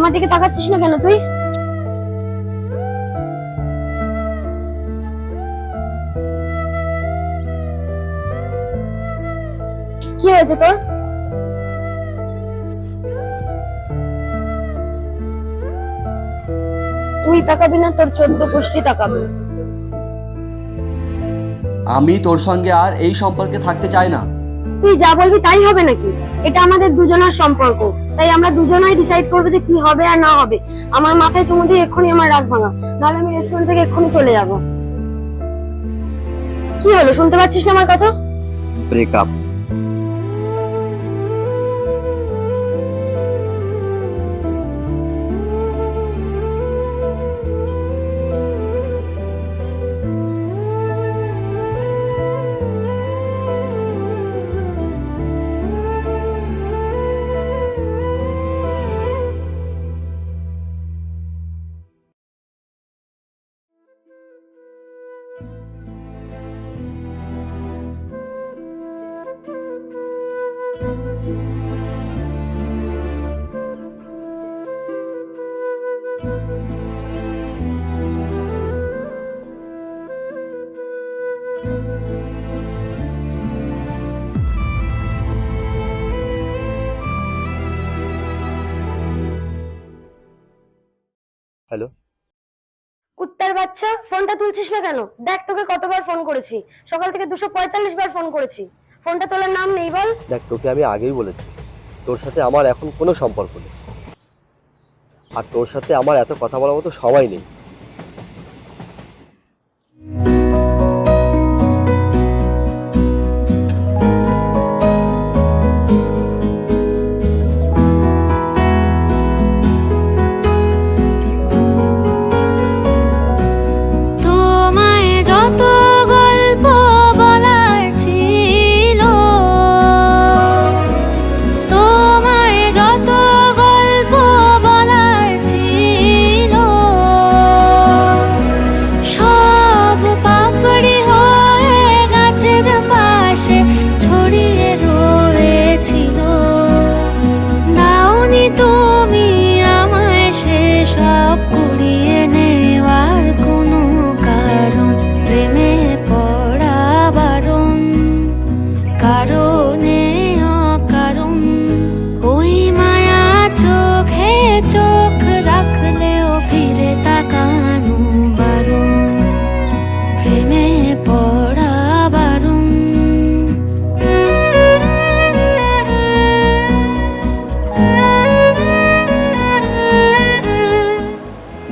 আমার দিকে তাকাচ্ছিস না কেন তুই? কি হয়েছে তোর? তুই তাকাবি না, তোর 14 গোষ্ঠী তাকাবে। আমি তোর সঙ্গে আর এই সম্পর্কে থাকতে চাই না। তুই যা বলবি তাই হবে নাকি? এটা আমাদের দুজনের সম্পর্ক, তাই আমরা দুজনাই ডিসাইড করবো যে কি হবে আর না হবে। আমার মাথায় চুমু দিয়ে এক্ষুনি আমার রাগ ভাঙা, নাহলে আমি রেস্টুরেন্ট থেকে এক্ষুনি চলে যাব। কি হলো, শুনতে পাচ্ছিস না আমার কথা? ব্রেকআপ। হ্যালো। কুত্তার বাচ্চা, ফোনটা তুলছিস না কেন? দেখ তোকে কতবার ফোন করেছি, সকাল থেকে 245 বার ফোন করেছি, ফোনটা তোলার নাম নেই বল। দেখ, তোকে আমি আগেই বলেছি তোর সাথে আমার এখন কোনো সম্পর্ক নেই, আর তোর সাথে আমার এত কথা বলার মতো সময় নেই। তোমায় যত গল্প বলার ছিল, তোমায় যত গল্প বলার ছিল, সব পাপড়ি হয়ে গাছের পাশে ছড়িয়ে রয়েছিল। দাওনি তুমি আমায় সেসব কুড়িয়ে নেওয়ার কোনো কারণ, প্রেমে পড়া বারণ, কারণে অকারণ। ওই মায়া চোখে চোখ রাখলেও ফিরে তাকানো বারণ, প্রেমে পড়া বারণ।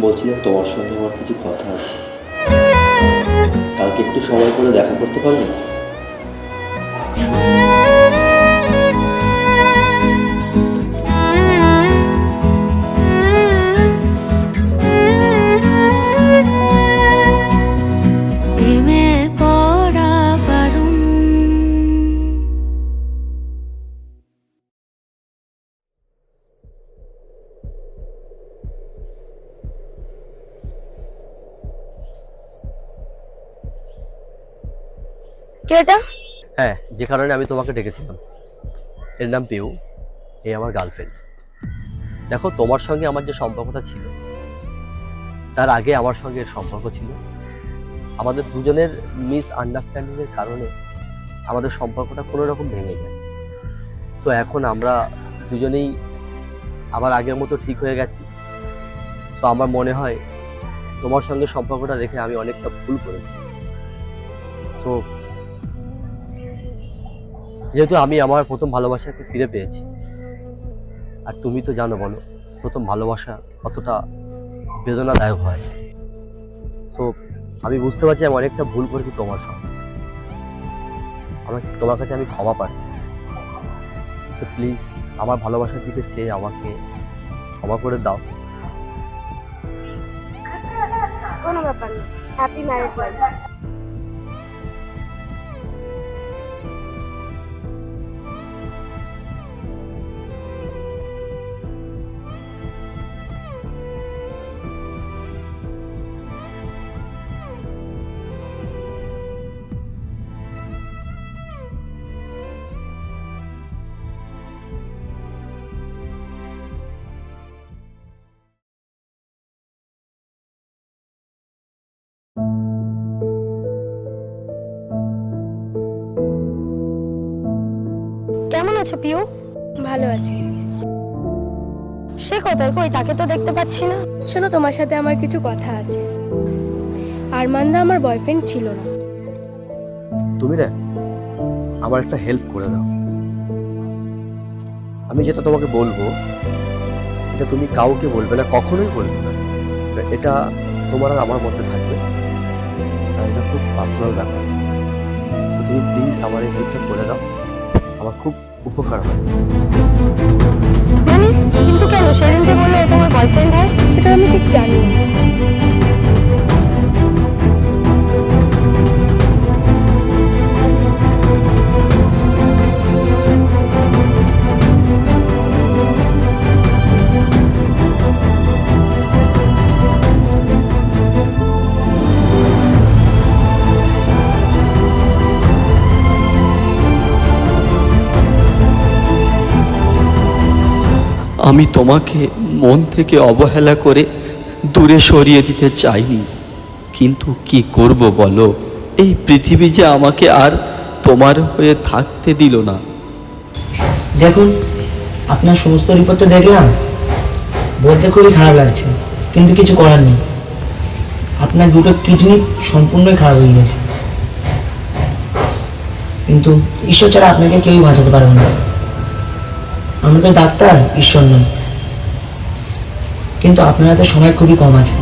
বলছিলাম তোমার সঙ্গে আমার কিছু কথা আছে, কালকে একটু সময় করে দেখা করতে পারবে? প্রেমে পড়া বারণ। কে এটা? হ্যাঁ, যে কারণে আমি তোমাকে ডেকেছিলাম, এর নাম পিউ। এই আমার গার্লফ্রেন্ড। দেখো, তোমার সঙ্গে আমার যে সম্পর্কটা ছিল, তার আগে আমার সঙ্গে এর সম্পর্ক ছিল। আমাদের দুজনের মিস আন্ডারস্ট্যান্ডিংয়ের কারণে আমাদের সম্পর্কটা কোনো রকম ভেঙে যায়। তো এখন আমরা দুজনেই আবার আগের মতো ঠিক হয়ে গেছি। তো আমার মনে হয় তোমার সঙ্গে সম্পর্কটা রেখে আমি অনেকটা ভুল করেছি। তো যেহেতু আমি আমার প্রথম ভালোবাসাকে ফিরে পেয়েছি, আর তুমি তো জানো, বলো, প্রথম ভালোবাসা কতটা বেদনাদায়ক হয়। তো আমি বুঝতে পারছি আমি অনেকটা ভুল করেছি তোমার সঙ্গে। তোমার কাছে আমি ক্ষমা পাই। তো প্লিজ আমার ভালোবাসার দিকে চেয়ে আমাকে ক্ষমা করে দাও। কোনো ব্যাপার না, হ্যাপি ম্যারেড লাইফ। কেমন আছো পিউ? ভালো আছি। সে কোথায়? কই তাকে তো দেখতে পাচ্ছি না। শোনো, তোমার সাথে আমার কিছু কথা আছে। আরমানদা আমার বয়ফ্রেন্ড ছিল না। তুমি না আমার একটা হেল্প করে দাও। আমি যেটা তোমাকে বলবো এটা তুমি কাউকে বলবে না, কখনোই বলবে না। এটা তোমার আর আমার মধ্যে থাকবে, আর এটা খুব পার্সোনাল ব্যাপার। তো তুমি প্লিজ আমার এই হেল্পটা করে দাও, আমার খুব উপকার হয়। মানে কিন্তু কেন? সেদিন যে বললো ও তোমার বয়ফ্রেন্ড হয়। সেটা আমি ঠিক জানি না। আমি তোমাকে মন থেকে অবহেলা করে দূরে সরিয়ে দিতে চাইনি, কিন্তু কি করব বলো, এই পৃথিবী যে আমাকে আর তোমার হয়ে থাকতে দিল না। দেখুন, আপনার সমস্ত রিপোর্ট তো দেখলাম, বলতে খুবই খারাপ লাগছে, কিন্তু কিছু করার নেই। আপনার দুটো কিডনি সম্পূর্ণই খারাপ হয়ে গেছে, কিন্তু ঈশ্বর ছাড়া আপনাকে কেউই বাঁচাতে পারবে না। আমরা তো ডাক্তার, ঈশ্বর নয়, কিন্তু আপনার হাতে সময় খুবই কম আছে।